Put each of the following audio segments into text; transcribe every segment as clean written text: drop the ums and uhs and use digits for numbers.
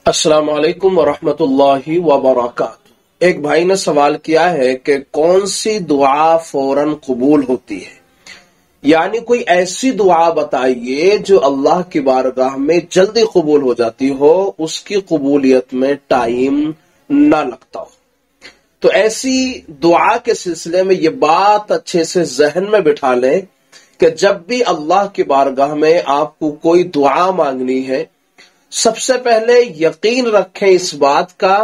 अस्सलाम वालेकुम वरहमतुल्लाहि वबरकातुहू। एक भाई ने सवाल किया है कि कौन सी दुआ फौरन कबूल होती है, यानी कोई ऐसी दुआ बताइए जो अल्लाह की बारगाह में जल्दी कबूल हो जाती हो, उसकी कबूलियत में टाइम ना लगता हो। तो ऐसी दुआ के सिलसिले में ये बात अच्छे से जहन में बिठा लें कि जब भी अल्लाह की बारगाह में आपको कोई दुआ मांगनी है, सबसे पहले यकीन रखें इस बात का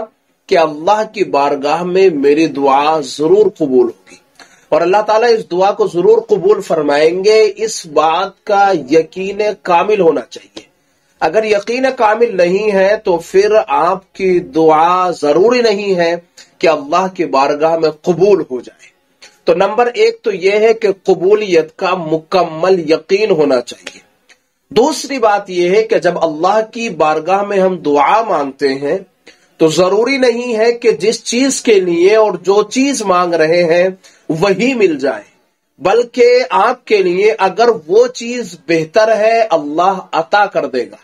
कि अल्लाह की बारगाह में मेरी दुआ जरूर कबूल होगी और अल्लाह ताला इस दुआ को जरूर कबूल फरमाएंगे। इस बात का यकीन कामिल होना चाहिए। अगर यकीन कामिल नहीं है तो फिर आपकी दुआ जरूरी नहीं है कि अल्लाह की बारगाह में कबूल हो जाए। तो नंबर एक तो यह है कि कबूलियत का मुकम्मल यकीन होना चाहिए। दूसरी बात यह है कि जब अल्लाह की बारगाह में हम दुआ मांगते हैं तो जरूरी नहीं है कि जिस चीज के लिए और जो चीज मांग रहे हैं वही मिल जाए, बल्कि आपके लिए अगर वो चीज बेहतर है अल्लाह अता कर देगा,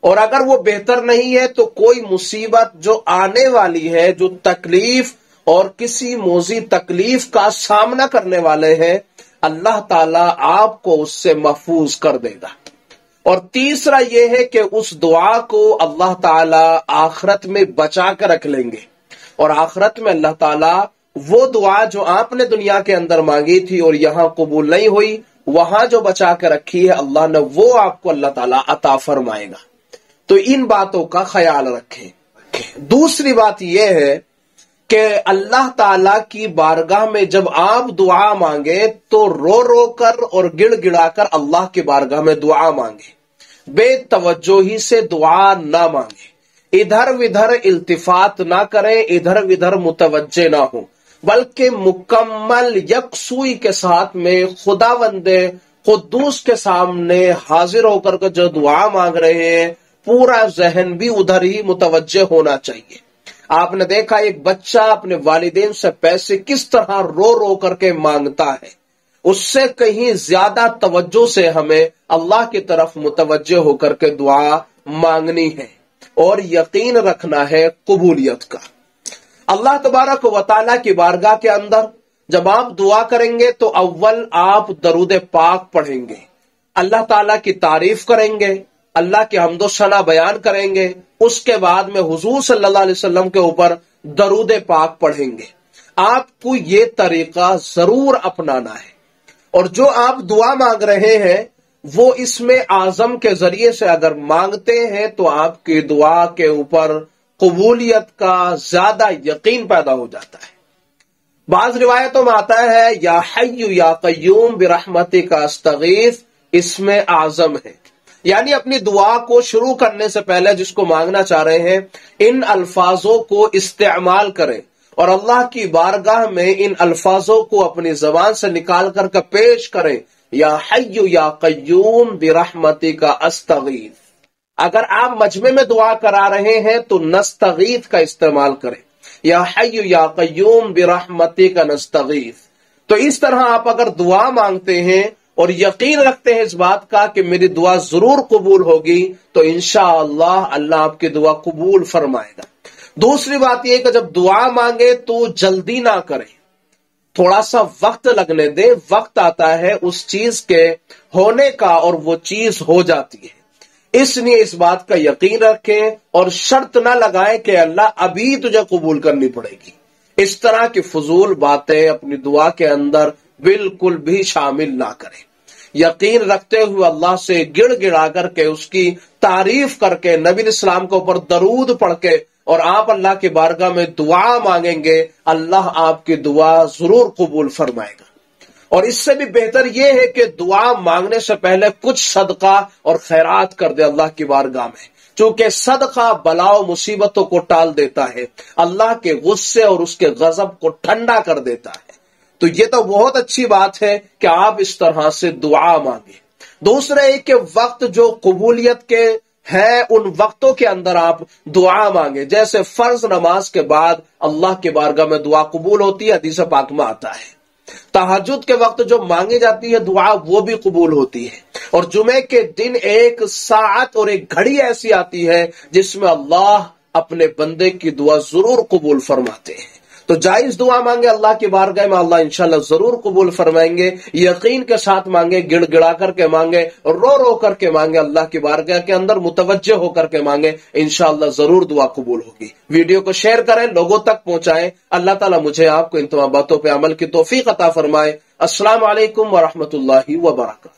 और अगर वो बेहतर नहीं है तो कोई मुसीबत जो आने वाली है, जो तकलीफ और किसी मोजी तकलीफ का सामना करने वाले हैं, अल्लाह ताला आपको उससे महफूज कर देगा। और तीसरा यह है कि उस दुआ को अल्लाह ताला आखिरत में बचा कर रख लेंगे और आखिरत में अल्लाह ताला वो दुआ जो आपने दुनिया के अंदर मांगी थी और यहां कबूल नहीं हुई, वहां जो बचा कर रखी है अल्लाह ने, वो आपको अल्लाह ताला अता फरमाएगा। तो इन बातों का ख्याल रखें। दूसरी बात यह है कि अल्लाह ताला की बारगाह में जब आप दुआ मांगे तो रो रो कर और गिड़गिड़ा कर अल्लाह की बारगाह में दुआ मांगे, बेतवज्जोही से दुआ ना मांगे, इधर विधर इल्तिफात ना करें, इधर विधर मुतवज्जे ना हो, बल्कि मुकम्मल यकसुई के साथ में खुदावंदे कुद्दूस के सामने हाजिर होकर के जो दुआ मांग रहे हैं, पूरा जहन भी उधर ही मुतवज्जे होना चाहिए। आपने देखा एक बच्चा अपने वालिदैन से पैसे किस तरह रो रो करके मांगता है, उससे कहीं ज्यादा तवज्जो से हमें अल्लाह की तरफ मुतवज्जे होकर के दुआ मांगनी है और यकीन रखना है कबूलियत का। अल्लाह तबारक व तआला की बारगाह के अंदर जब आप दुआ करेंगे तो अव्वल आप दरूद पाक पढ़ेंगे, अल्लाह ताला की तारीफ करेंगे, अल्लाह के हम्दो सना बयान करेंगे, उसके बाद में हुजूर सल्लल्लाहु अलैहि वसल्लम के ऊपर दरूद पाक पढ़ेंगे। आपको ये तरीका जरूर अपनाना है और जो आप दुआ मांग रहे हैं वो इसमें आजम के जरिए से अगर मांगते हैं तो आपकी दुआ के ऊपर कबूलियत का ज्यादा यकीन पैदा हो जाता है। बाज रिवायतों में आता है या हय्यु या कय्यूम बिरहमतिका अस्तगीथ, इसमें आजम है, यानी अपनी दुआ को शुरू करने से पहले जिसको मांगना चाह रहे हैं इन अल्फाजों को इस्तेमाल करें और अल्लाह की बारगाह में इन अल्फाजों को अपनी जबान से निकाल कर पेश करें, या हय्यु या कय्यूम बिरहमतिका अस्तगीथ। अगर आप मजमे में दुआ करा रहे हैं तो नस्तगीथ का इस्तेमाल करें, या हय्यु या कय्यूम बिरहमतिका नस्तगीथ। तो इस तरह आप अगर दुआ मांगते हैं और यकीन रखते हैं इस बात का कि मेरी दुआ जरूर कबूल होगी, तो इंशाअल्लाह अल्लाह आपकी दुआ कबूल फरमाएगा। दूसरी बात यह कि जब दुआ मांगे तो जल्दी ना करें, थोड़ा सा वक्त लगने दें। वक्त आता है उस चीज के होने का और वो चीज हो जाती है, इसलिए इस बात का यकीन रखें और शर्त ना लगाएं कि अल्लाह अभी तुझे कबूल करनी पड़ेगी। इस तरह की फजूल बातें अपनी दुआ के अंदर बिल्कुल भी शामिल ना करें। यकीन रखते हुए अल्लाह से गिड़गिड़ा करके, उसकी तारीफ करके, नबी इस्लाम के ऊपर दरूद पढ़ के और आप अल्लाह की बारगाह में दुआ मांगेंगे, अल्लाह आपकी दुआ जरूर कबूल फरमाएगा। और इससे भी बेहतर यह है कि दुआ मांगने से पहले कुछ सदका और खैरात कर दे अल्लाह की बारगाह में, चूंकि सदका बलाओ मुसीबतों को टाल देता है, अल्लाह के गुस्से और उसके गजब को ठंडा कर देता है। तो ये तो बहुत अच्छी बात है कि आप इस तरह से दुआ मांगे। दूसरा एक के वक्त जो कबूलियत के हैं उन वक्तों के अंदर आप दुआ मांगे, जैसे फर्ज नमाज के बाद अल्लाह के बारगाह में दुआ कबूल होती है, हदीस पाक में आता है। تہجد کے وقت جو مانگی جاتی ہے دعا وہ بھی قبول ہوتی ہے، اور جمعے کے دن ایک ساعت اور ایک گھڑی ایسی آتی ہے جس میں اللہ اپنے بندے کی دعا ضرور قبول فرماتے ہیں۔ تو جائز دعا مانگے اللہ کی بارگاہ میں، اللہ انشاءاللہ ضرور قبول فرمائیں گے۔ یقین کے ساتھ مانگے، گڑ گڑا کر کے مانگے، رو رو کر کے مانگے، اللہ کی بارگاہ کے اندر متوجہ ہو کر کے مانگے، انشاءاللہ ضرور دعا قبول ہوگی۔ ویڈیو کو شیئر کریں، لوگوں تک پہنچائیں۔ اللہ تعالیٰ مجھے آپ کو ان تمام باتوں پہ عمل کی توفیق عطا فرمائے۔ السلام علیکم ورحمۃ اللہ وبرکاتہ۔